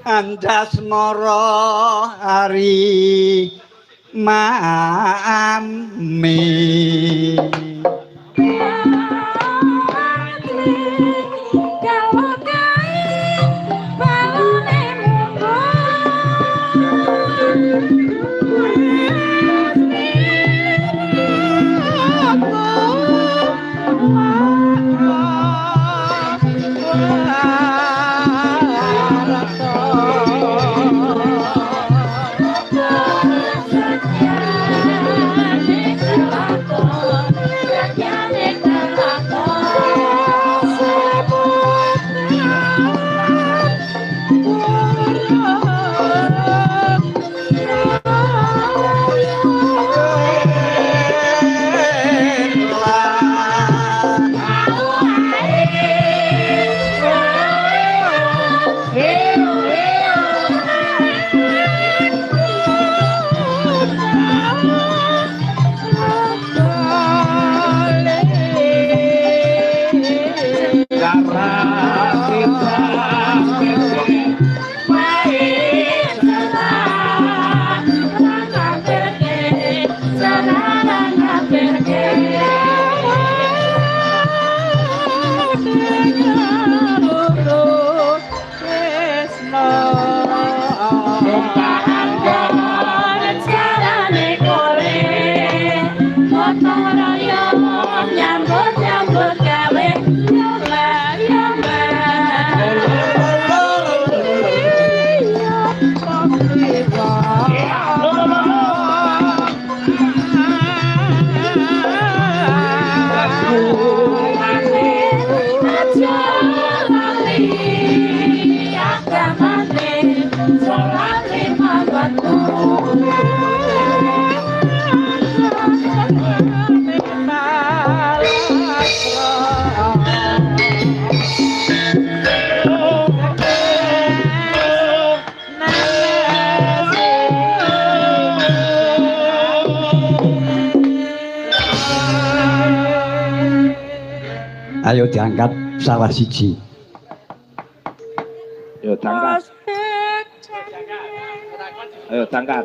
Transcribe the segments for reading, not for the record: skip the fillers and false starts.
Anjasmara Ari Mami Ayo diangkat salah siji. Ayo diangkat. Ayo diangkat.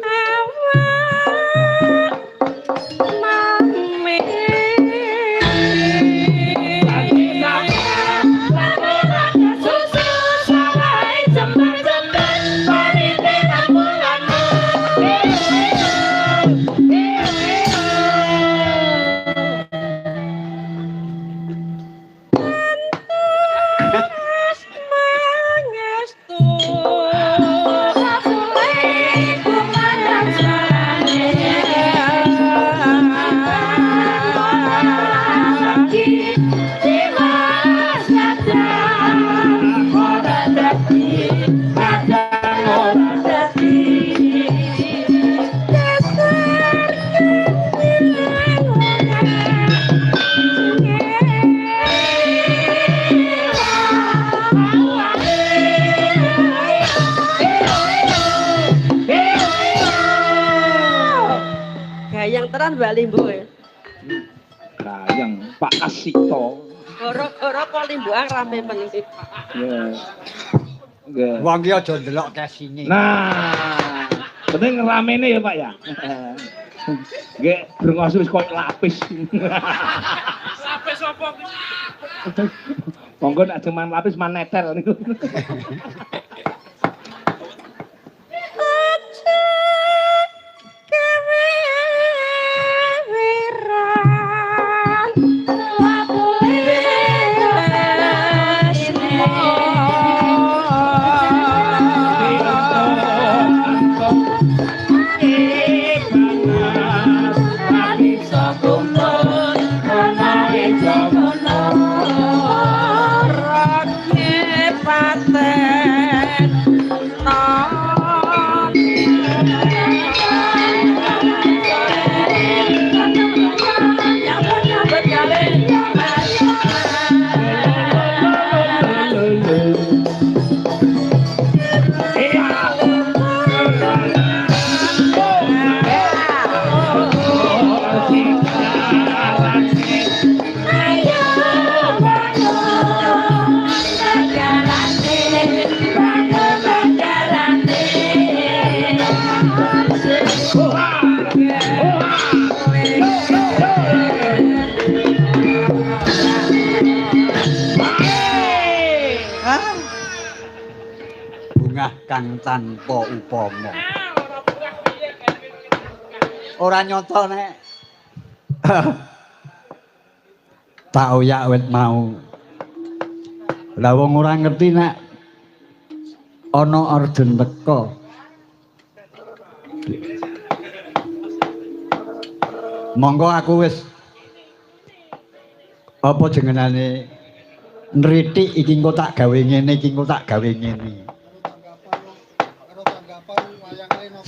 Gayang tenan Mbak Limbo ya. Gayang Pak Kasito. Gara-gara Palimbuang rame meneh. Nggih. Wong ki aja ndelok kesine. Nah, penting ramene ya, Pak ya. Nggih, brengos wis koyo lapis. Lapis apa ki? Monggo nek cuman lapis maneter niku. Bungah kang tanpa upama. Ora nyata nek tak oyak wit mau. Lah wong ora ngerti nek ana orden teka. Monggo aku wis apa jenengane nritik iki engko tak gawe ngene iki engko tak gawe ngene.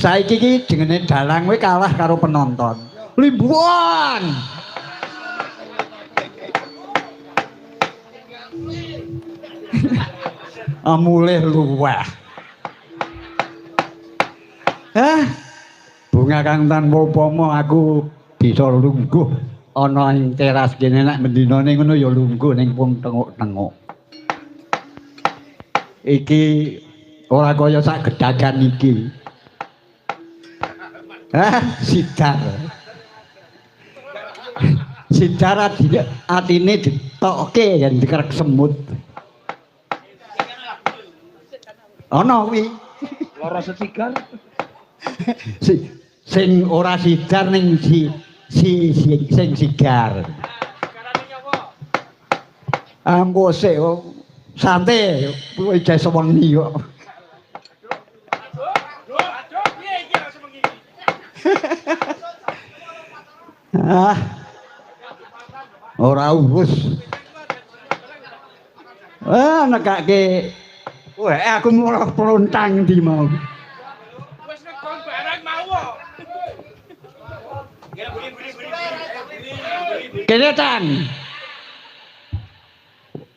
Saiki iki jenenge dalang kowe kalah karo penonton. Limbuan. Amulih luweh. Bunga kang tanpa upama aku bisa lungguh ana ing teras kene nek mendinane ngono ya lungguh ning pun tenguk-tenguk. Iki ora kaya sak gedagan iki. Sidar. Sidar atine ditokke yen dikerek semut. Ana kuwi. Lara sesigar. Sing ora sidar ning sing sigar. Ambo sik santai kowe ijazah sewengi kok. Ora urus. Nekake. Wah, aku murah pelontang di mau. Wis nekon barang mau. Kene Tan.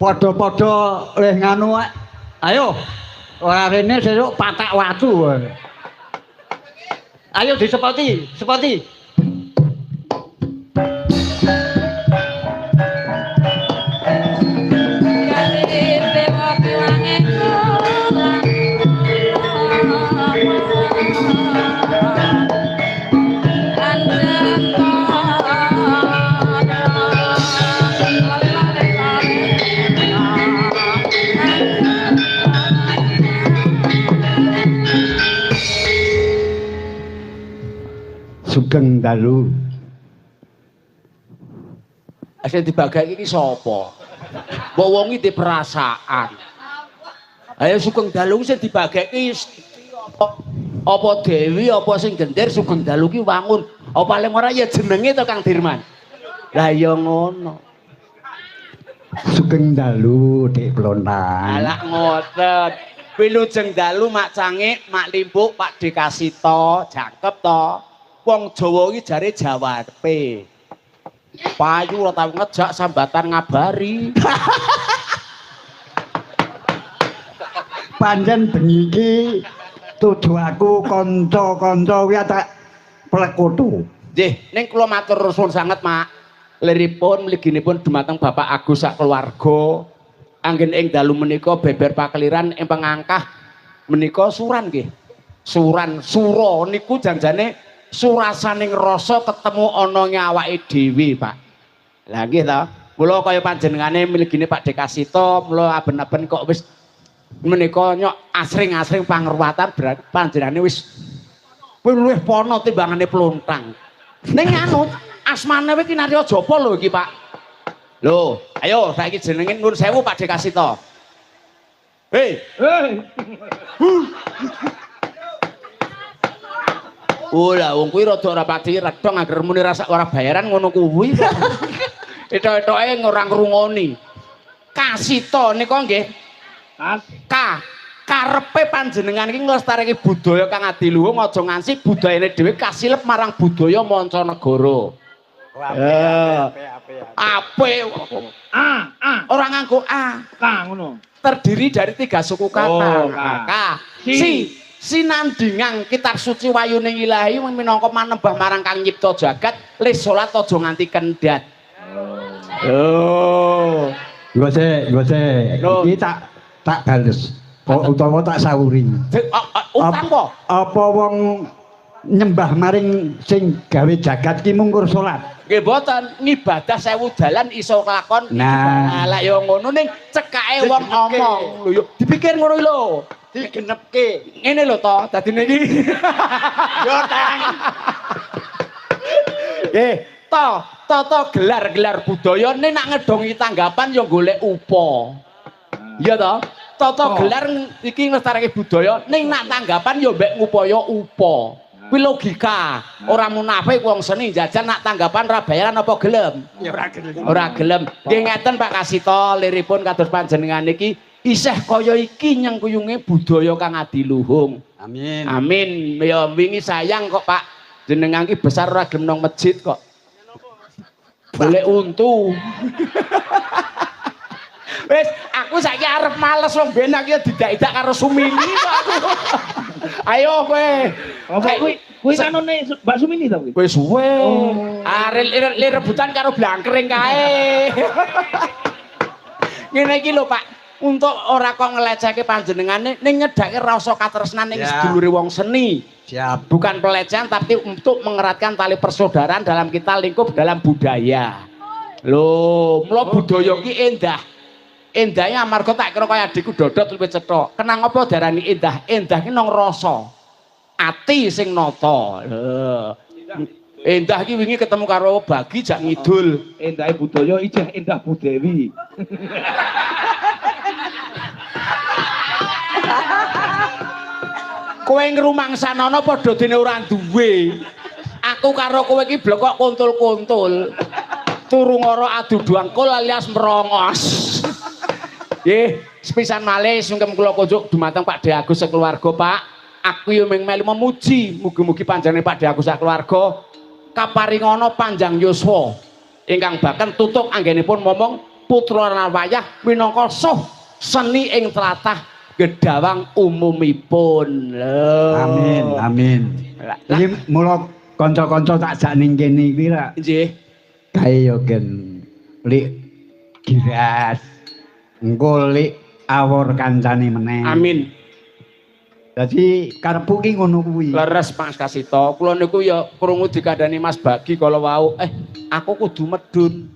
Padha-padha leh nganu ayo. Ora rene sesuk patak watu. Ayo disepoti, sepoti. Sugeng dalu. Sing dibagake iki sapa? Mbok wong iki perasaan. Ayo sugeng dalu sing dibagake apa Dewi apa sing gender sugeng dalu ki wangun. Apa paling ora ya jenenge to Kang Dirman. Lah ya ngono. Sugeng dalu Dik Plontang. Alah ngoten. Wilujeng dalu Mak Cangik, Mak Limbuk, Pak Dekasito, jangkep to. Wong Jawa iki jare jawabe. Payu ora tau ngejak sambatan ngabari. Panjen bengi iki tujuh aku kanca-kanca kuwi tak plekutu. Nggih, ning kula matur nuwun sanget, Mak. liripun mliginipun dumateng Bapak Agus sak keluarga. Anggen ing dalu menika beber pakeliran ing pangangkah menika suran nggih. Suran sura niku janjane surasaning rasa ketemu ana ing awake dhewe, Pak. Lah nggih to. Mula kaya panjenengane mligine Pak Dekasito, mula aben-aben kok wis menika nyok asring-asring pangruwatan berarti panjenengane wis luwih pono timbangane plontang. Ning anu asmane kuwi kinarya japa lho iki, Pak. Lho, ayo saiki jenenge nuwun sewu Pak Dekasito. Hei, Ora wong kuwi rada ora pati redhong anger muni rasa ora bayaran ngono kuwi kok. Etok-etoke ora ngrungoni. Kasito nika nggih. Karepe panjenengan iki nglestareke budaya kang adiluhung aja ngansi budayane dhewe kasilep marang budaya mancanegara. Apik. Ora nganggo A. K ngono. Terdiri dari 3 suku kata. K. Sinandingang kitab suci wayuning ilahi minangka manembah marang kang nyipta jagat lis salat aja nganti kendhat. Oh. Nggo sik. Iki tak bales. Utawa tak sawuri. Utang apa? Apa wong nyembah maring sing gawe jagat ki mung kur salat? Nggih mboten, ngibadah 1000 dalan iso kelakon. Nah, lah ya ngono ning cekake wong ngomong. Lho yo dipikir ngono lho. Digenepke. Ngene lho to, dadine iki. Yo tang. To gelar-gelar budaya ning nak ngedongi tanggapan yo golek upa. Iya to? Tata gelar iki nglestarake budaya ning nak tanggapan yo mbek ngupaya upa. Kuwi logika. Ora munafik wong seni jajan nak tanggapan ra bayaran apa gelem? Ya ora gelem. Ora gelem. Nggih ngeten Pak Kasito, liripun kados panjenengan iki isih kaya iki nyengkuyunge budaya kang adiluhung. Amin. Amin. Ya wingi sayang kok Pak. Jenengan iki besar ora gelem nang masjid kok. Golek untu. Wis aku saiki arep males wong ben aku ya didak-idak karo Sumini kok aku. Ayo kowe. Apa kuwi kanone Mbak Sumini to kuwi? Wis suwe. Arek rebutan karo blangkring kae. Ngene iki lho Pak, untuk ora kok ngelecehke panjenengane ning nyedake rasa katresnan ing sedulure wong seni. Siap. Bukan pelecehan tapi untuk mengeratkan tali persaudaraan dalam kita lingkup dalam budaya. Lho, mula budaya ki endah. Endahnya amarga tak kira kaya adikku dodot luwih cetha. Kenang apa darani endah? Endah ki nang rasa. Ati sing nata. Endah ki wingi ketemu karo Bagi jak ngidul. Endahe budaya ijeh endah budewi. Kowe ngrumangsanana padha dene ora duwe. Aku karo kowe iki blekok kuntul-kuntul. Turu ngara adu dangkul alias merongos. Nggih, sepisan malih sungkem kula kunjuk dumateng Pak De Agus sekeluarga, Pak. Aku yo melu memuji mugi-mugi panjenengan Pak De Agus sekeluarga kaparingana panjang yuswa ingkang baken tutuk anggenipun momong putra lan wayah minangka suh seni ing tlatah gedawang umumipun. Amin. Iki mula kanca-kanca tak jak ning kene iki ra. Nggih. Kae yo gen lik giras. Engko lik awor kancane meneh. Amin. Dadi karepku ki ngono kuwi. Leres Mas Kasito. Kula niku ya krungu dikandani Mas Bagi kala wau, aku kudu medun.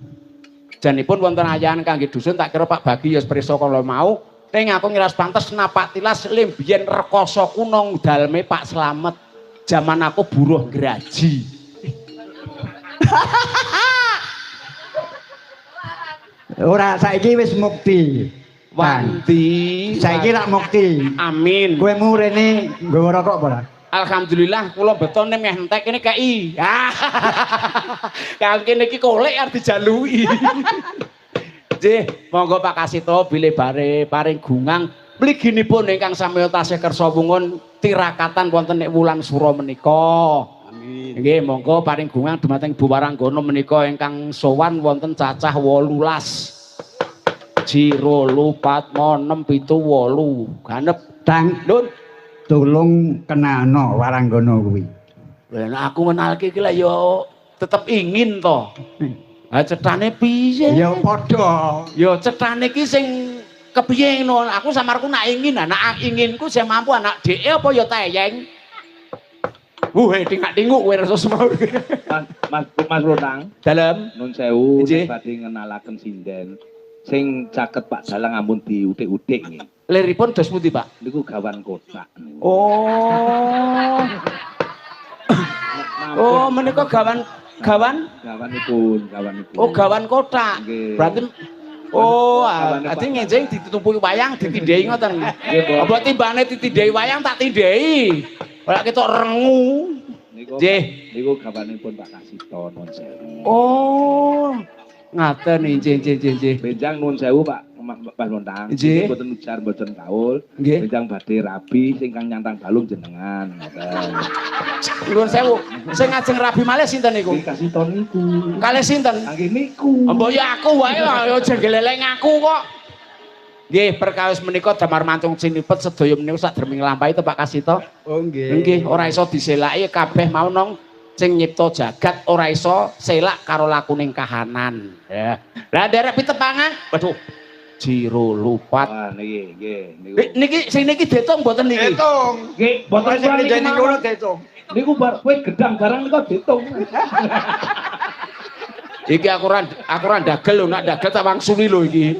Janipun wonten ayahan kangge dusun tak kira Pak Bagi ya prisa kala mau. Ning aku ngiras pantes napak tilas limbiyen rekoso kuno daleme Pak Slamet. Jaman aku buruh graji. Ora saiki wis mukti. Wanti. Saiki rak mukti. Amin. Kowe mu rene nggawa rokok apa ora? Alhamdulillah kula beton meh entek kene KI. Kang kene iki kolek arep dijaluki. Nggih, monggo Pak Kasito bilih bare paring gungang mliginipun ingkang samya tasih kersa wungun tirakatan wonten ing wulan sura menika. Amin. Nggih, monggo paring gungang dumateng Ibu Waranggono menika ingkang sowan wonten cacah 18. Jiro lupat monem pitu 8. Ganep Tang Nun. Tulung kenalno Waranggono kuwi. Lah aku ngenalke iki lah ya tetep ingin to. Ha cetane piye? Ya padha. Ya cetane iki sing kepiye ngono. Aku samarku nak ingin, anak inginku sing mampu anak dheke apa ya teyeng. Tingak-tinguk kowe rasa semau. Mas Lonang, Dalem. nun sewu Nggih. badhe ngenalaken sinden. Sing caket Pak Dalang ampun diutik-utik nggih. Liripun dos pundi, Pak? Niku gawan kotak. Oh. Oh, menika gawan Gawanipun. Oh, gawan kotak. Nggih. Berarti ati ngenjing ditumpuki wayang ditindhei ngoten. Nggih, Mbok. Apa timbane ditindhei wayang tak tindhei. Ora ketok rengu. Nggih. Niku gawanipun Pak Kasito nun sewu. Oh. Ngaten nggih. Benjang nun sewu Pak Mas Lontang. Nggih. Mboten ujar mboten kaul. Nggih. Benjang badhe rabi sing kang nyantang balung jenengan. Ngoten. Nuwun sewu. Sing ngajeng rabi malih sinten niku? Nggih Kasito niku. Kalih sinten? Kangge niku. Mbok ya aku wae ya aja geleleng aku kok. Nggih, perkawis menika damar mancung cinipet sedaya menika sadèrèng nglampahi to Pak Kasito. Oh nggih. Nggih, ora iso diselaki kabeh mau nong sing nyipta jagat ora iso selak karo lakuning kahanan. Ya. Lah nderek pitepangan, waduh. Jiro lupat. Wah niki nggih niku. Niki sing niki ditung mboten niki. Ditung. Nggih, boten Sing niki dijeni mawon. kula ditung. Niku bar kowe gedang barang niku ditung. Iki aku ora dagel lho, nak dagel tak wangsuli lho iki.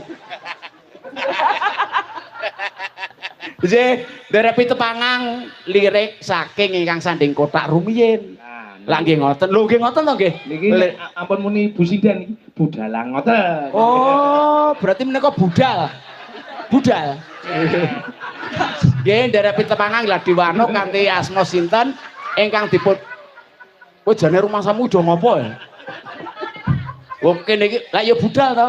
Nggih, nderek pitepangan lirik saking ingkang sanding kotak rumiyin. Lah nggih ngoten. Lho nggih ngoten to nggih. Niki ampun muni Bu Sinden iki budalang ngoten. Oh, berarti menika budal. Budal. Nggih, nderek pitepangan lah diwanuk kanthi asma sinten ingkang dipun kowe jane rumah samu do ngopo ya? Wong kene iki lah ya budal to.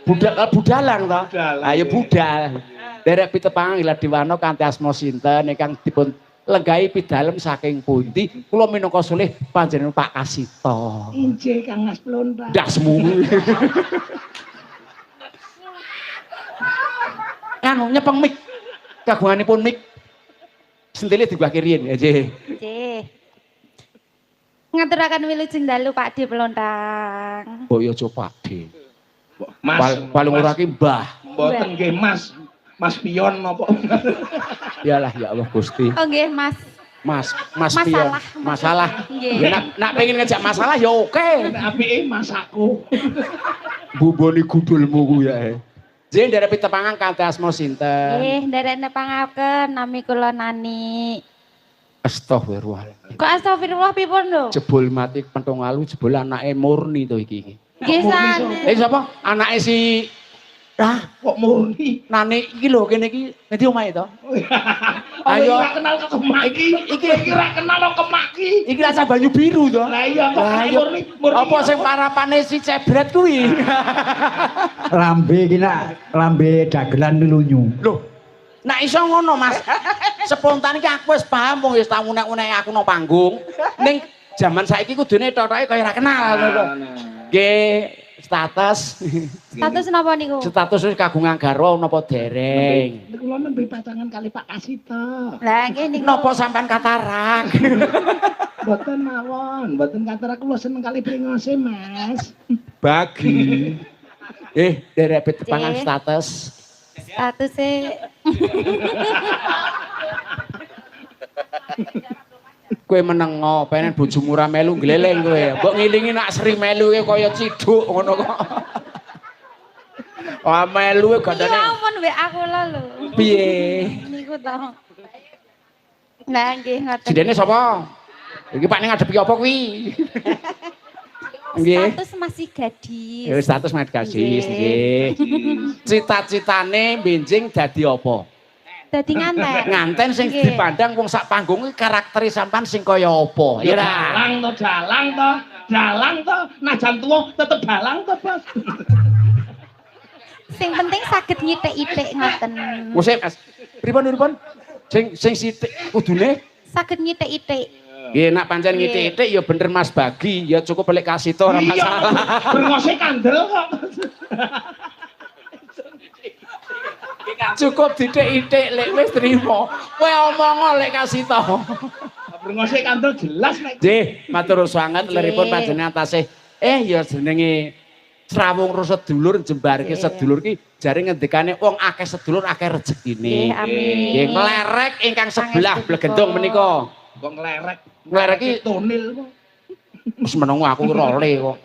Budalang to. Lah ya budal. Nderek pitepangan lah diwanuk kanthi asma sinten ingkang dipun lenggahi pidalem saking pundi kula minangka sulih panjenengan Pak Kasito. Injih Kang Mas Plonta. Dasmu. Anu nyepeng mik. Kagunganipun mik. Sentile digwake riyin nggih. Nggih. Ngaturaken wilujeng dalu Pak D Pelontang. Boyo aja Pakde. Mas. Paling ora ki Mbah. Mboten nggih Mas. Mas Pion napa? Iyalah ya Allah Gusti. Oh nggih Mas. Mas Pion. Masalah. Nggih. Ya, nak pengen ngejak masalah ya oke. Nek apike masakku. Buboni gudulmu ku ya. Nggih nderek pitepangan kanthi asma sinten? Nggih, nderek nepangaken nami kula Nani. Astagfirullah. Kok astagfirullah pipun lho? Jebul mati pentung alu jebul anake murni to iki. Nggih sane. Sapa? Anake si Kok murni? Nani iki lho kene iki ngendi omahe to? Ayo ora kenal kok kemak iki. Iki ora kenal kok kemak iki. Iki rasa banyu biru to. Lah iya kok murni. Apa sing parapane si cebret kuwi? Lambe iki nak lambe dagelan lunyu. Loh, nak iso ngono Mas. Spontan iki aku wis paham wong wis tau unek-unek aku nang panggung. Ning jaman saiki kudune totoke kaya ora kenal ngono. Nggih, status. Status napa niku? Status wis kagungan garwa napa dereng? Kula nembe pacangan kali Pak Kasito. Lah nggih niku. Napa sampean katarak? Mboten mawon, mboten katarak kula seneng kali brengose, Mas. Bagi. Derek pitepangan Nggih. status. Statuse Kowe menengo, penen bojomu ora melu gleleng kowe. Mbok ngilingi nak Sri melu kaya ciduk ngono kok. Wah melu Iki gandane. ampun WA kula lho. Piye? Niku to. Lah nggih ngoten. Jendene sapa? Iki Pak ning ngadepi apa kuwi? Nggih. Status masih gadis. Ya status mat gadis nggih. Cita-citane benjing dadi apa? Dadi nganten. Nganten sing Nggih. dipandang wong sak panggung iki karaktere sampean sing kaya apa? Ya ra. Dalang to. Najan tuwa tetep dalang to, Bos. Sing penting saged nyitik-itik ngoten. Musik Mas. Pripun? Sing sithik kudune Saged nyitik-itik. nggih nak pancen ngitik-itik ya bener Mas Bagi, ya cukup balik kasito ora masalah. Brengose kandel kok. Cukup ditik-itik lek wis trimo. Kowe omong lek kasito. Brengose kandel jelas nek. Nggih, matur sanget leripun panjenengan tasih ya jenenge Srawung ro sedulur jembarke sedulur ki jare ngendikane wong akeh sedulur akeh rezekine. Nggih, amin. Nggih, nglerek ingkang sebelah blegendong menika. Kok nglerek. Nglerek iki tonil kok. wis meneng aku role kok.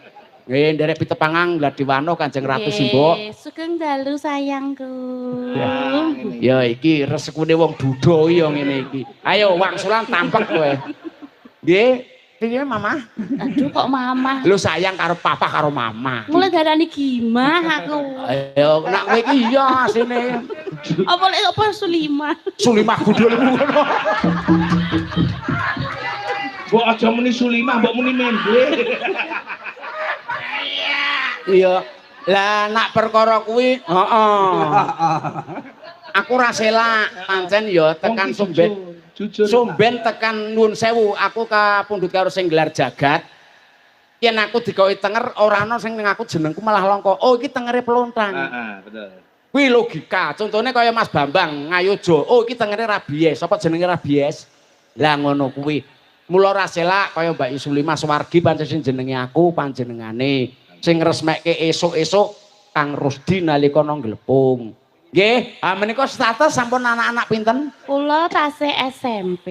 Nggih, nderek pitepangang Gladiwano Kanjeng Ratu Simbok. Sugeng dalu sayangku. Ya iki resekune wong duda ya ngene iki. Ayo wangsulan tampek kowe. Nggih, piye Mama? Aduh kok mama. Lu sayang karo papa karo mama. Mulai darani gimah aku. Ayo nak kowe iki iya asine. Apa lek apa Sulima? Sulimah gudulmu ngono. Mbok aja muni Sulimah, mbok muni Mende. Iya. Lah nak perkara kuwi, heeh. Aku ra selak pancen ya tekan Sumben. Jujur. Sumben tekan Nuwun Sewu, aku kapundhut karo sing gelar jagat. Yen aku digawe tenger ora ana sing ning aku jenengku malah langka. Oh iki tengere Pelontang. Heeh, betul. Kuwi logika. Contone kaya Mas Bambang Ngayojo. Oh iki tengere Rabies. Sapa jenenge Rabies? Lah ngono kuwi. Mula ra selak kaya Mbak Isulimah Suwargi pancen sing jenenge aku panjenengane. Sing ngresmekke esuk-esuk Kang Rusdi nalika nang Glepung. Nggih, menika status sampun anak-anak pinten? Kula tasih SMP.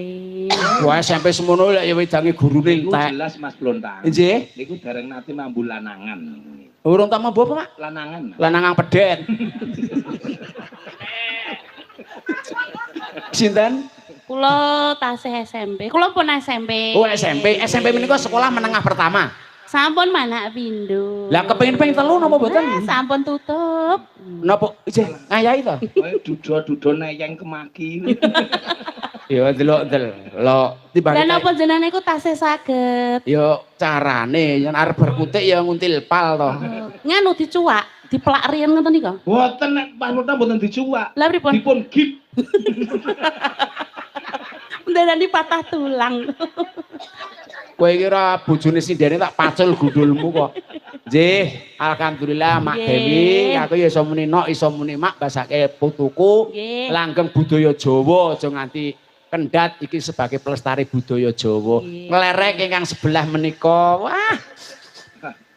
Wah, SMP semono lek ya wedange gurune Niku entek. jelas Mas Blontang. Nggih. Niku dereng nate mambu lanangan. Urung tak mambu apa, Mak? Lanangan. Lanangang pedet. Sinten? Kula tasih SMP. Kula pun SMP. Oh, SMP. SMP menika sekolah menengah pertama. Sampun manak pindho. Lah kepengin telu napa mboten? Sampun tutup. Napa isih ngayahi to? Kowe duda-duda neyeng kemaki. Ya delok timbang. Lah napa jenengan iku tasih saged? Ya carane yen arep berkutik ya nguntil pal to. Nganu dicuwak, diplak riyen ngoten nika. Mboten nek Mas Blontang mboten dicuwak. Lah pripun? Dipun gip. Ndarani patah tulang. Kowe kira bojone sindene tak pacul gundulmu kok. Nggih, alhamdulillah Mak Nggih. Dewi, aku ya iso muni nok, iso muni mak basake putuku. Nggih. Langgeng budaya Jawa aja nganti kendhat iki sebagai pelestari budaya Jawa. Nggih. Nglerek ingkang sebelah menika. Wah,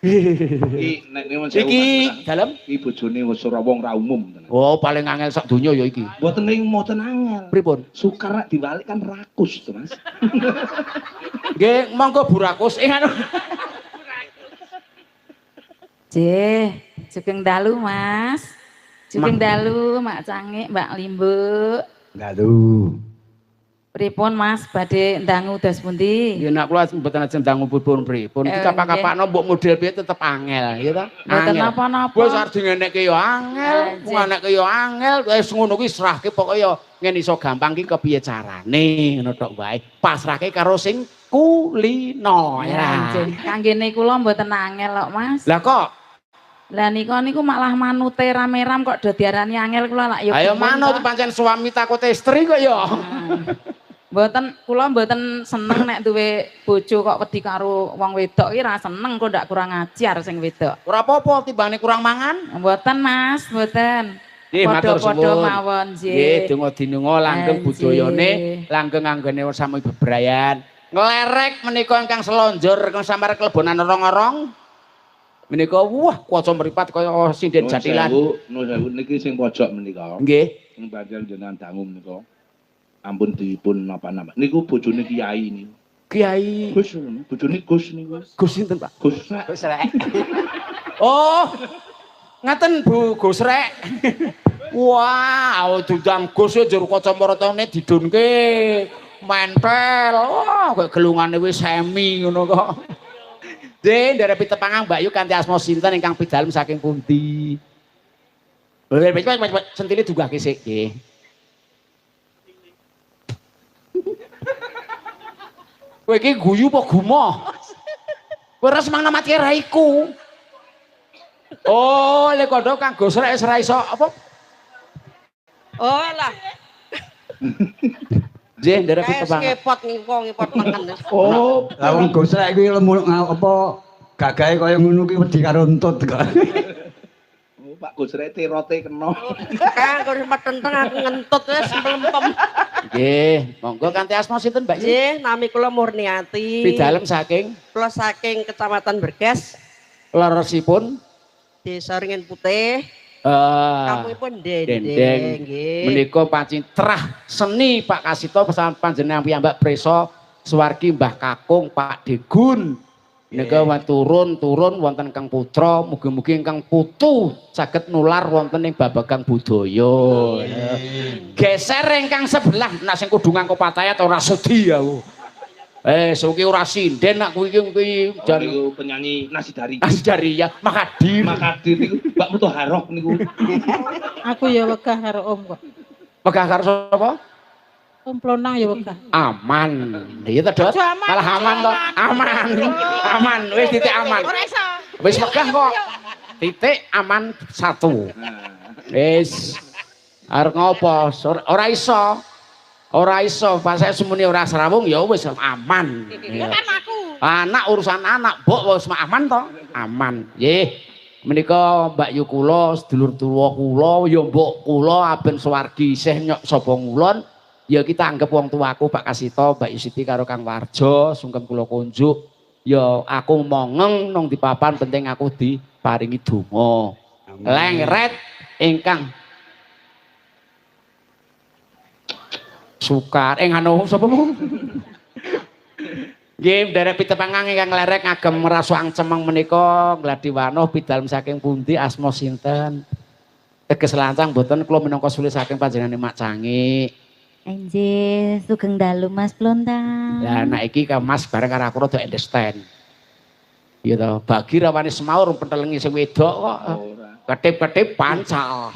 Iki nek nyuwun sewu. iki Mas Blontang. dalem. Iki bojone wis ora wong ra umum tenan. Oh, paling angel sak donya ya iki. Mboten ning mboten angel. Pripun? Sukar nek diwalik kan rakus to, Mas. Nggih, monggo Burakus anu. Jeh, sugeng dalu Mas. Sugeng dalu Mak Cangik, Mbak Limbu. Dalu. Pripun Mas badhe ndangu das pundi? Ya nak kula mboten ajeng dangu pun pripun. Iki kapak-kapakno mbok model piye tetep angel, ya ta? Mboten napa-napa. Wis arep dingenekke ya angel, ngenekke ya angel, wis ngono kuwi serahke pokoke ya ngene iso gampang ki kepiye carane, ngono tok wae. Pasrahke karo sing kulino ya. Kanggene kula mboten angel kok Mas. Lah kok Lah niku malah manute rame-ram kok do diarani angel kula lak ya. ayo pripun manut toh? pancen suami takut istri kok ya. Kula mboten seneng nek duwe bojo kok wedi karo wong wedok ki ra seneng kok ndak kurang ajar sing wedok. Ora apa-apa timbangane kurang mangan. Mboten Mas, mboten. Nggih, matur Padha-padha suwun. mawon Nggih, nggih. donga dinunga langgeng Nggih. budayane, langgeng anggone sami bebrayan. Nglerek menika ingkang selonjor ingkang samar kelebonan orong-orong. Menika wah kaca mripat kaya sinden jatilan. Nuwun sewu niki sing pojok menika. Nggih. Sing panjenengan jenengan dangu menika. Ampun dipun napa-napa. Niku bojone kiai niku. Kiai Gus, bojone Gus niku. Gus sinten, Pak? Gus Rek. Gus Rek. Oh. Ngaten Bu Gus Rek. Wah, dudam Gus ya jero kacamatane didunke. Mentel. Wah, kok gelungane wis semi ngono kok. Nggih, nderek pitepangang Mbak Yu kanthi asma sinten ingkang pidalem saking pundi? Sentile dunggahke sik nggih. Kowe iki guyu apa gumoh? Kowe ora semang mati ra iku. Oh, lek kondo Kang Gosrek wis ra iso apa? Oh lah, Nggih, nderek kayak pitepang. skepot ngipot mangan. Oh, Lah wong gosrek kuwi lemu apa gagahe kaya ngono kuwi wedi karo entut kok. Pak Gus Rek tirote kena. Kan kok metenteng aku ngentut wis mlempem. Nggih, monggo kanthi asma sinten Mbak Yu? Nggih, nami kula Murniati. Pidalem saking Kula saking Kecamatan Berges. leresipun Desa Ringin Putih. Eh, Kamu pun Dendeng. Dendeng nggih. Menika pancen trah seni Pak Kasito pesan panjenengan piyambak preso suwargi Mbah Kakung Pak Degun. Nika turun wonten Kang Putra, mugi-mugi ingkang putu saged nular wonten ing babagan budaya. Geser ingkang sebelah, nek sing kudu nganggo patayat ora sudi aku. Suki ora sinden nak kuwi jan Niku penyanyi Nasidari. Asdari ya Makadir. Makadir niku Mbak Muthaharoh niku. Aku ya wegah karo Om kok. Wegah karo sapa? Om Plonang ya wegah. Aman. Iya ta, Dot? Malah aman to. Aman. Aman, wis titik aman. Ora iso. Wis wegah kok. Titik aman 1. Wis. Arep ngopo? Ora iso. Ora iso, pas saya semuni ora serawung ya wis aman. Ya kan aku. Anak urusan anak, Mbok wis aman to? Aman. Nggih. Menika Mbak Yu kula, sedulur tuwa kula, ya mbok kula aben suwargi isih nyok sapa ngulon, ya kita anggap wong tuaku Pak Kasito, Mbak Yusiti karo Kang Warjo, sungkem kula kunjuk. Ya aku mongeng nang dipapan penting aku diparingi donga. Lengret ingkang sukar anu sapa mu nggih derek pitepangang ingkang lerek ngagem rasuang cemeng menika gladi wanoh pidalem saking pundi asma sinten teges lancang mboten kula minangka sule saking panjenengan Mak Cangi Enjih, sugeng dalu Mas Plontang. lah nek iki ka Mas bareng karo aku rada understand iya to bagi rawane semaur pentelengi sing wedok kok ketip-ketip pancal.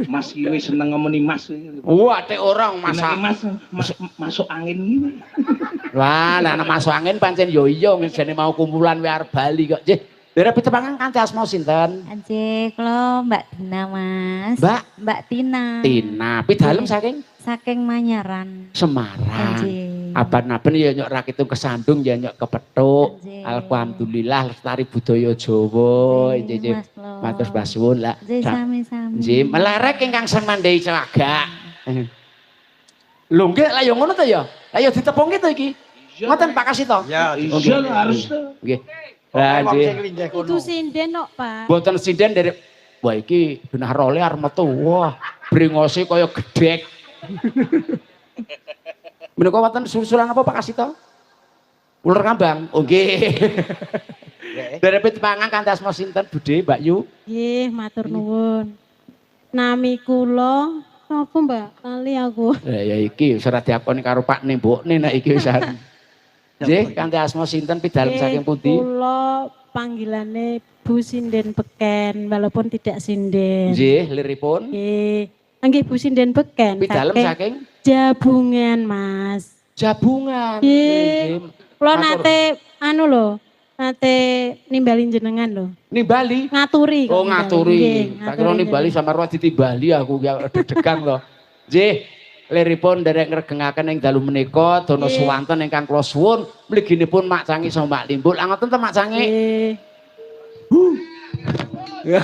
Mas iki wis seneng ngomoni Mas. Wah, atik orang masak. Mas masuk angin iki. Wah, nek masuk angin pancen yo iya jane mau kumpulan we arep Bali kok. Nggih. Dere pitepangan kanthi asma sinten? Enjih, kula Mbak Tina Mas. Mbak Tina. Tina. Pidalem saking Manyaran. Semarang. Enjih. Aban-aban ya nyok rakitu kesandung ya nyok kepethuk. Enjih. Alhamdulillah lestari budaya Jawa. Nggih. Matur basuwun lah. Nggih sami-sami. Nggih, melarek ingkang semandai celagak. Lho nggih lah ya ngono to ya. Lah ya ditepungke to iki. Ngoten Pak Kasito. Ya, Iya harus to. Nggih. Lah nggih. Kudu sinden kok, Pak. Mboten sinden dari wah iki benah role arep metu. Wah, brengose kaya gedhek. Menika wonten susulan apa Pak Kasito? Ular kambang. Oh nggih. Dari pitepangan kanthi asma sinten Budhe Mbak Yu? Nggih, matur nuwun. Nami kula sapa, Mbak? Kali aku. Ya iki wis ora diakoni karo Pak Nembokne nek iki wisan. Nggih, kanthi asma sinten pidalem saking pundi? Kula panggilane Bu Sinden Beken walaupun tidak sinden. Nggih, liripun. Nggih. Nggih Bu Sinden Beken. Pidalem saking Jabungan, Mas. Jabungan. Nggih. Kula nate anu lho, nate nimbalin jenengan lho. Nimbali. Ngaturi. Oh ngaturi. Tak kira ngaturi nimbali sama ruwet ditimbali aku ya deg-degan loh. Nggih, liripun derek ngregengaken ing dalu menika dono suwanten ingkang kula suwun mliginipun Mak Cangi sama Mbak Limbul. Ngoten to Mak Cangi? Nggih.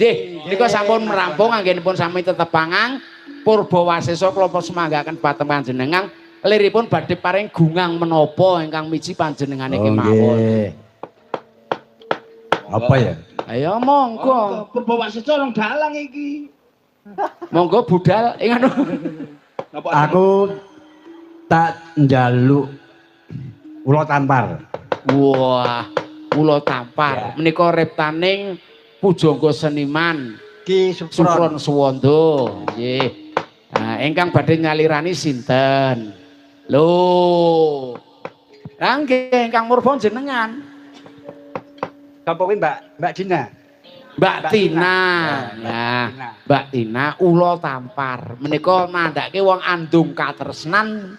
Nggih, nika sampun merampung anggenipun sami tetepangan Purbawasesa kula semanggaken dhateng panjenengan. Liripun badhe paring gungang menapa ingkang miji panjenengane kemawon. Apa ya? Ayo monggo. Purbawasesa orang dalang iki. Monggo budal ing anu. Aku tak njaluk ulo tampar. Wah, ulo tampar. Menika reptaning pujangga seniman Ki Supron Suwondo. Nggih. Nah, ingkang badhe nyalirani sinten? Lho. Lah nggih ingkang murba jenengan. Sapa kuwi Mbak Dina? Mbak Tina. Nah, Mbak Tina ulo tampar. Menika nandhake wong andung katresnan.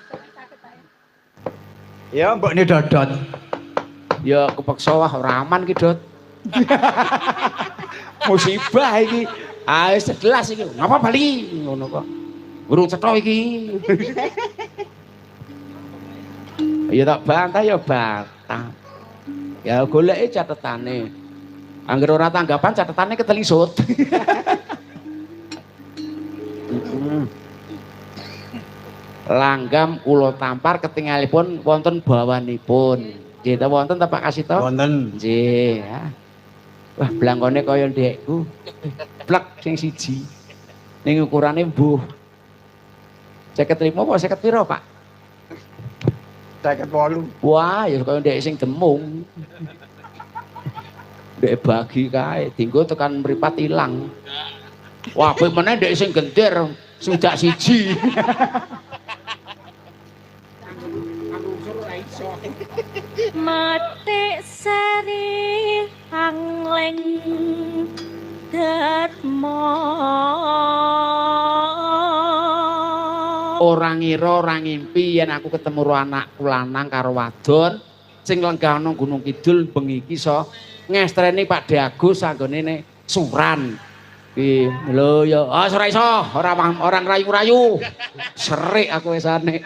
Ya mbokne dodot. Ya kepeksa wah ora aman ki, Dot. Musibah iki. Ah wis jelas iki. Ngapa bali ngono kok. Burung cetha iki. Ya tak bantah ya bantah. Ya goleki catetane. Angger ora tanggapan catetane ketelisut. Langgam ulo tampar ketingalipun wonten bawanipun. Nggih ta wonten ta Pak Kasito? Wonten. Nggih. Ya. Wah, blangkone kaya ndekku. Plek sing siji. Ning ukurane mbuh. 55 apa 50 piro, Pak? 58. Wah, ya kaya ndek sing demung. Ndek bagi kae, dienggo tekan mripat ilang. Wah, apik meneh ndek sing gentir, sudak siji. Matik sari angleng dharma. Ora ngira, ora ngimpi yen aku ketemu karo anakku lanang karo wadon sing lenggah nang Gunung Kidul bengi iki iso ngestreni Pak De Agus anggone suran. Ki lho ya, ora iso, ora rayu-rayu. Serik aku wesane.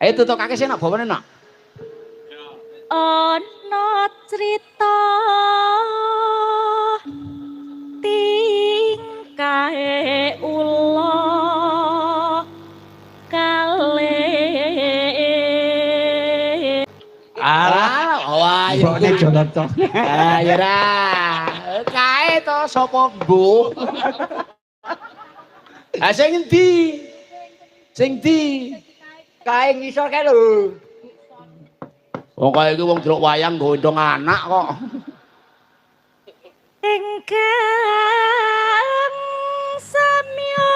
Ayo tutukake sih nak bawane nak. Ana crita tingkae ula kalih. Alah, wah ya. Bone Jonathan. Ah ya ra. Kae to sapa mbuh? Ah sing endi? Sing ndi? Kae ngisor kae lho. Wong kaya iki wong delok wayang gondong anak kok. Ingkang samya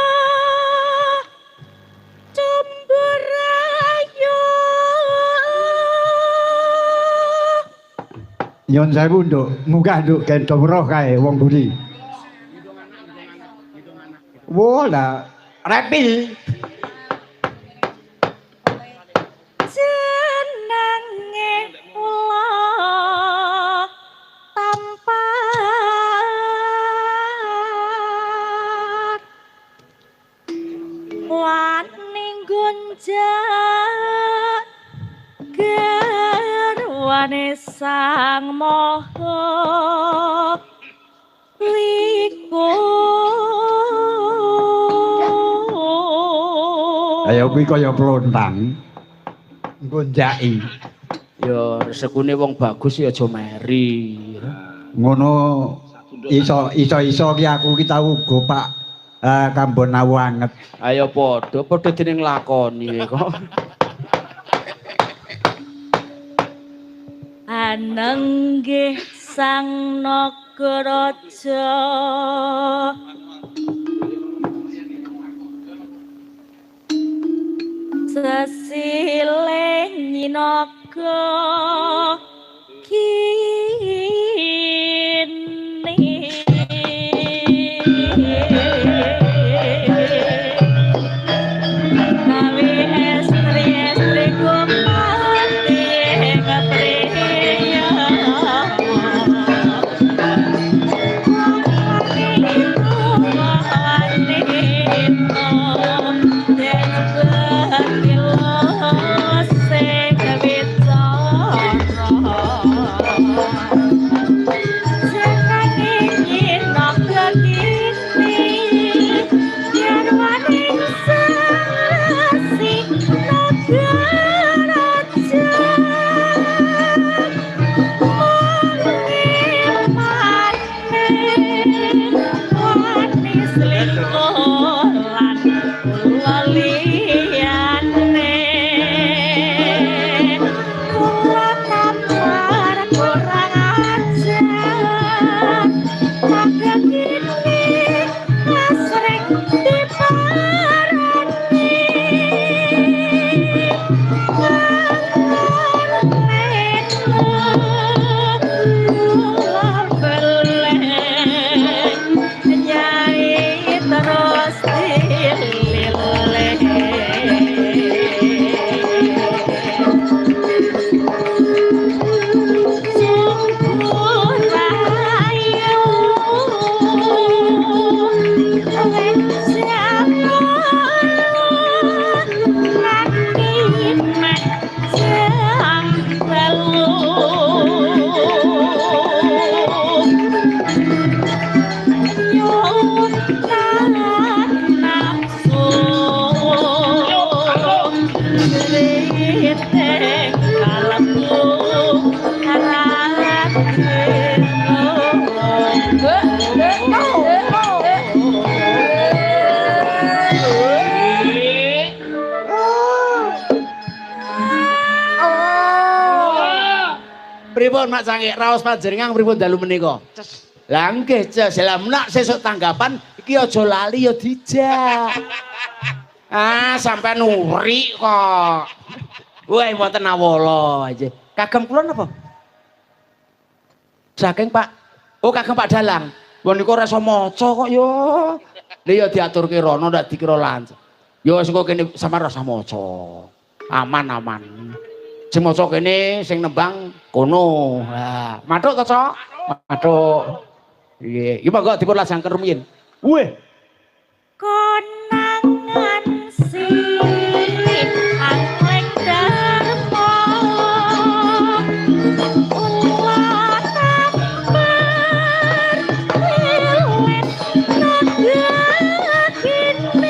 cumburayu. Nyon sewu nduk, munggah nduk gendong roh kae wong buri. Wo lah, rapi. Jenenge kula tampat wani gunjak garwane sang moho liku. Ayo kuwi kaya plontang. Gonjaki. Ya resekune wong bagus ya aja meri. Ngono iso ki aku ki tau uga Pak Kambon Awanget. Ayo padha dening lakoni kok. Anenggih sang Nagaraja sesile nyinaga Pripun Mak Cangik raos panjenengan pripun dalu menika? Lah nggih, Ces. Lah menak sesuk tanggapan iki aja lali ya dijak. Ah, sampean uri kok. Wah, mboten awala aja. Kagem kula napa? Saking Pak. Oh, kagem Pak Dalang. Wong niku ora iso maca kok ya. Lha ya diaturke rono ndak dikira lancet. Ya wis engko kene sampean rasa maca. Aman-aman. Sing maca kene sing nembang kono. Lah, mathuk to, Cok? Mathuk. Nggih, iki monggo dipun lajengken rumiyin. Weh. Konangan sirih angling darmo ula tampar wiwit naga kini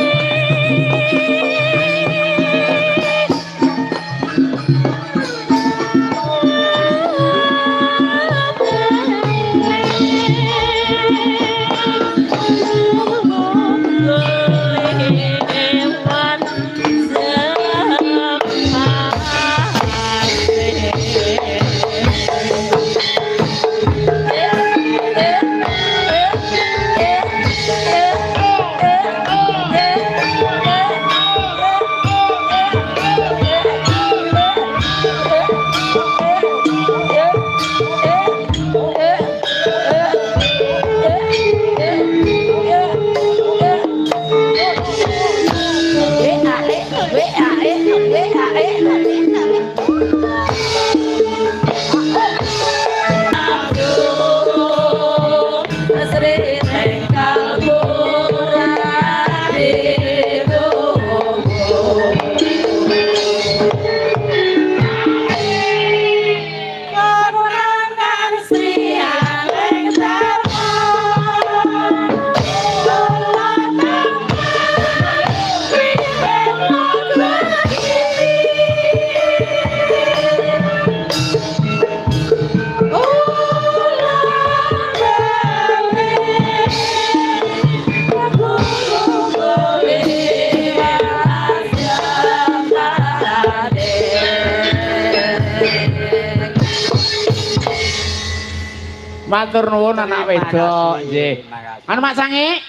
Matur nuwun anak wedok nggih. Anu Mak Cangik.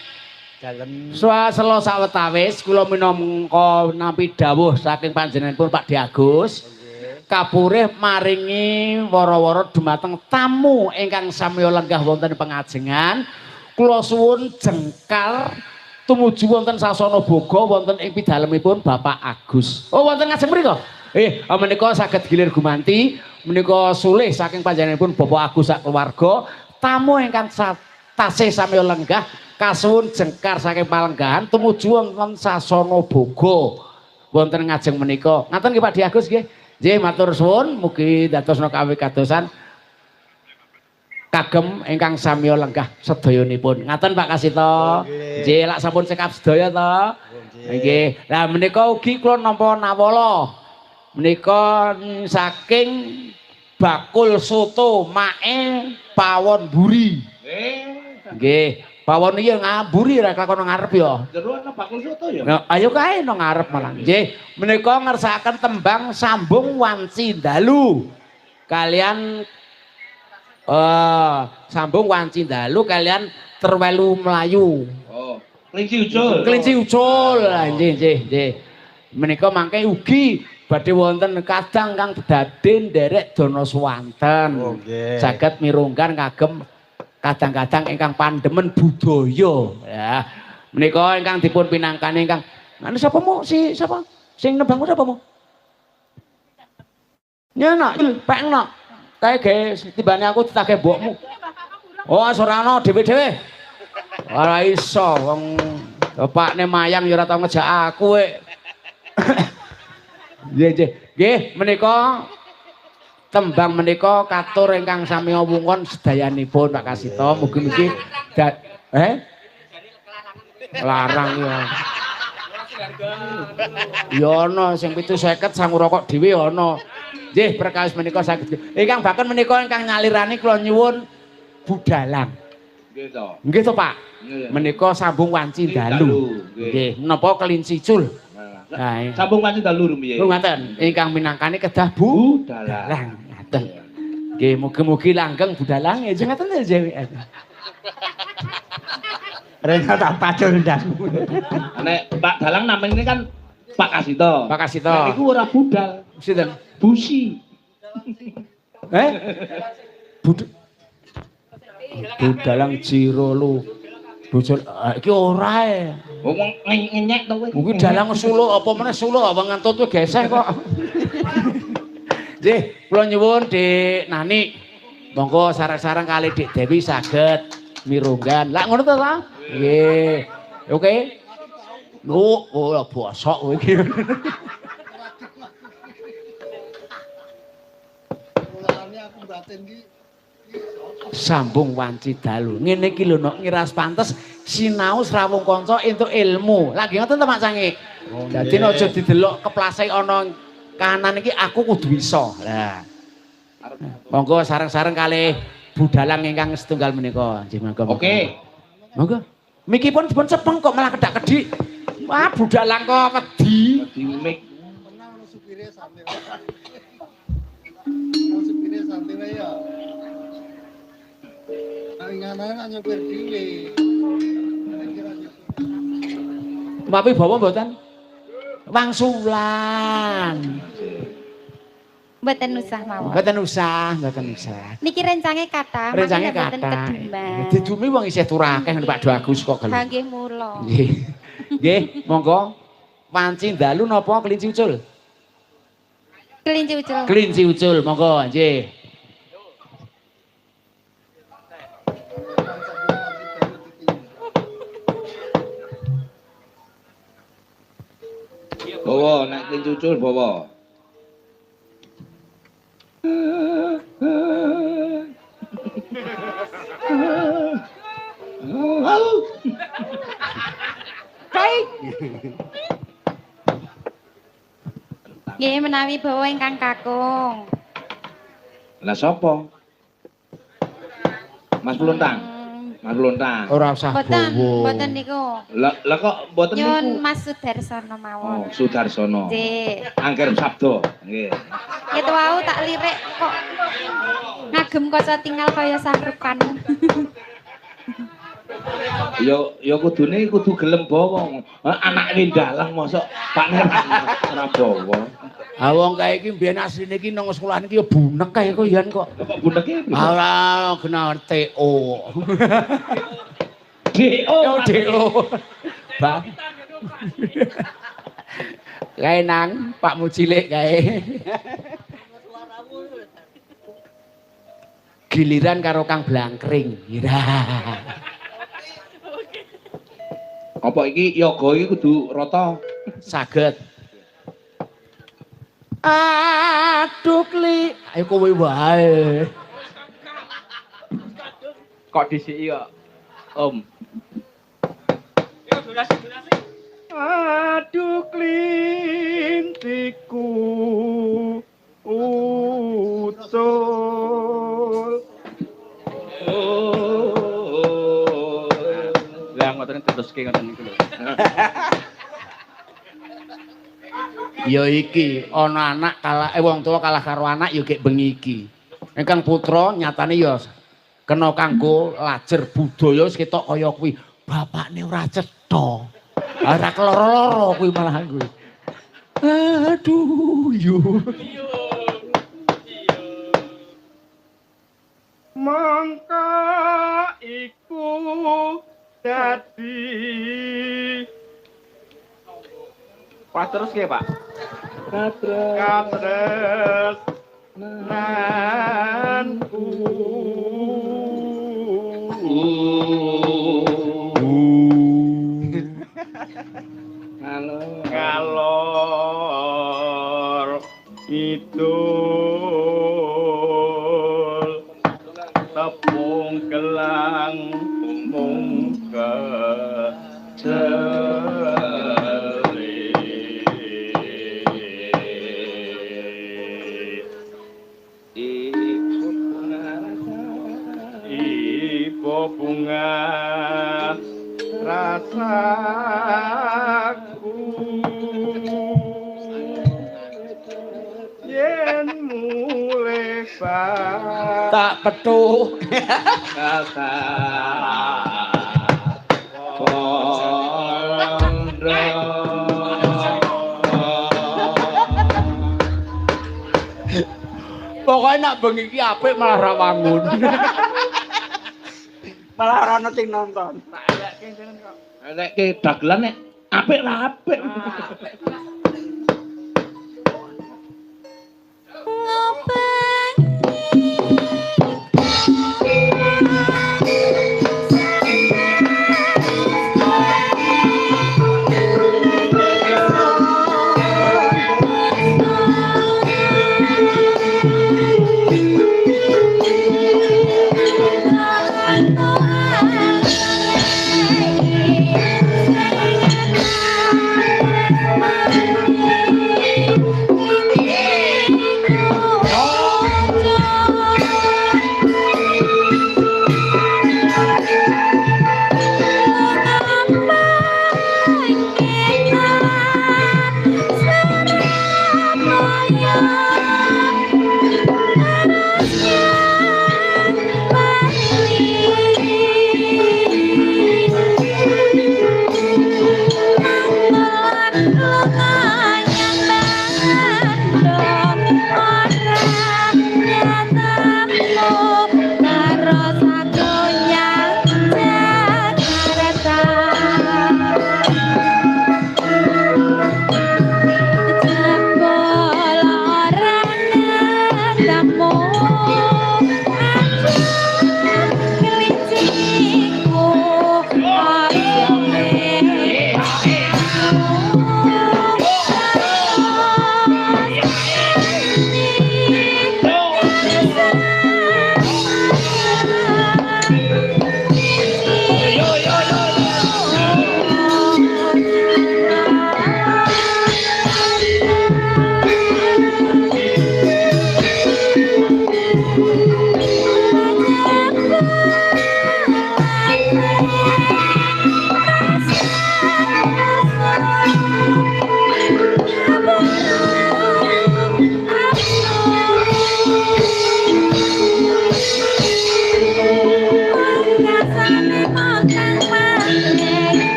Dalem Swasela sawetawis kula minangka nampi dawuh saking panjenenganipun Pak Di Agus. Kapurih maringi wara-wara dumateng tamu ingkang samya lenggah wonten pengajengan. Kula suwun jengkal tumuju wonten sasana boga wonten ing pidalemipun Bapak Agus. Oh wonten ngajeng mriku? Menika saged gilir gumanti menika sulih saking panjenenganipun Bapak Agus sak keluarga tamu ingkang tasih samya lenggah kasuwun jengkar saking palenggahan tumuju wonten sasana boga wonten ngajeng menika. Ngaten nggih Pak Di Agus nggih. Nggih matur suwun mugi dadosna kawekadosan kagem ingkang samya lenggah sedayanipun. Ngaten Pak Kasito. Nggih lak sampun cekap sedaya to. Nggih. Lah menika ugi kula nampa nawala. Menika saking bakul soto mae pawon buri. Nggih, pawon iki ngamburi ra kelakon ngarep ya. Jero ana bakul soto ya. Nah, ayo kae nang ngarep malah. Nggih, menika ngersakaken tembang Sambung Wanci Dalu. Kalian Sambung Wanci Dalu kalian Terwelu Melayu. Oh, kelinci ucul. Kelinci ucul. Nggih. Menika mangke ugi badhe wonten kadang kang badhe nderek dana swanten. Saged mirunggan kagem kadang-kadang ingkang pandemen budaya ya. Menika ingkang dipun pinangkani ingkang anu sapa mu sapa? Sing nembang sapa mu? Nyenak, Pak enak. Kae ge timbane aku ditagih mbokmu. Oh, ora ana dhewe-dhewe. Ora iso wong bapakne mayang ya ora tau ngejak aku kowe. Nggih, menika tembang menika katur ingkang sami wungon sedayanipun Pak Kasito. Mugi-mugi larang ya. Ya ana sing 750 sangu rokok dhewe ana. Nggih, perkawis menika saged. Ingkang baken menika ingkang nyalirani kula nyuwun Budalang. Nggih to. Nggih to, Pak. Menika Sambung Wanci Dalu. Nggih, menapa kelinci cul. Nah, Sambung Wanci Dalu rumiyin. Ngaten, ingkang minangkani kedah Budalang. Ngaten. Nggih, mugi-mugi langgeng budalang ya jengaten lho jewek. Rena tak pacul ndasmu. Nek Pak Dalang namanya kan Pak Kasito. Pak Kasito. Nek niku ora budal, Sinten? busi. Budalang Jiro lu. Bojol iki ora e. Wong ngenyek to kowe. Mungkin dalang suluk apa meneh suluk apa ngentut kowe geseh kok. Nggih, kula nyuwun Dik Nani. Monggo sareng-sareng kali Dik Dewi saged mirunggan. Lah ngono to ta? Nggih. Oke. Lu ora bosok kowe iki. Sambung wanci dalu. Ngene iki lho nek ngiras pantes sinau srawung kanca entuk ilmu. Lagi ngoten to Mak Cangik. Dadi aja didelok keplasek ana kanan iki aku kudu iso. Lah. Monggo sareng-sareng kalih budalang ingkang setunggal menika. Nggih monggo. Oke. Monggo. Miki pun dipun cepeng kok malah kedak-kedik. Wah, budalang kok wedi. Di mik. Tapi bawa mboten? Wangsulan. Mboten usah mawon. Mboten usah, mboten usah. Niki rencange kathah, Rencange mboten kathah. kedumban. Didumi wong isih turakeh Pak Do Agus kok gelem. Ha nggih mula. Nggih. Nggih, monggo. Wanci dalu napa kelinci ucul? Kelinci ucul. Kelinci ucul, monggo nggih. Bawa nek cucul bawa. Nggih menawi bawa ingkang kakung. Lah sapa? Mas Pluntang. Mas Pluntang. Ora usah Mboten, bowo. mboten niku. Lah kok mboten Nyun niku? Mas Sudarsono mawon. Oh, Sudarsono. Nggih. Angger Sabdo. Nggih. Itu wau tak lirik kok ngagem kaca tinggal kaya sahrukan. Ya kudune kudu gelem bawa. Anake ndalang mosok Pak Neran ora bawa. Ah wong kae iki mbiyen asline iki nang sekolahan iki ya bunek kae kok yen kok. Kok buneke? Ora kena TO. DO. Yo DO. Bang. Kae nang Pak Mucilik kae. Giliran karo Kang Blangkring. Apa iki yoga iki kudu rata? Saged. Aduh kli. Ayo kowe wae. Kok disiki kok? Om. Aduh klintiku ucul. Lah ngoten teruske ngoten niku lho. Ya iki ana anak kalah wong tuwa kalah karo anak ya gek bengi iki. Ingkang putra nyatane ya kena kanggo lajer budaya wis ketok kaya kuwi. Bapakne ora cetha. Ora keloro-loro kuwi malah kuwi. Aduh yo. Mangka iku dadi Pak terus ke Pak? Katres nanku Ngalor idul tepung gelang mungke Ibu bunga rasaku yen mulai tak petuk. kata pondro. Pokoknya nak bengi iki apik malah ra wangun. Malah ora ono sing nonton. Nek ke dagelan nek apik lah apik. Thank you.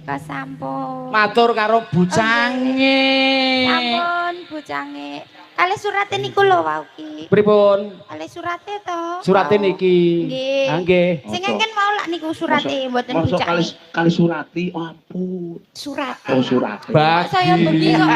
menika sampun. Matur karo bucange. Sampun bucange. Kalih surate niku lho wau ki. Pripun? Kalih surate to. Surate Wau. niki. Nggih. Ha nggih. Sing ngeken mau lak niku surate mboten Masa bucange. kali surati, oh ampun. Surat. Oh surati. Bagi. Saya bengi kok.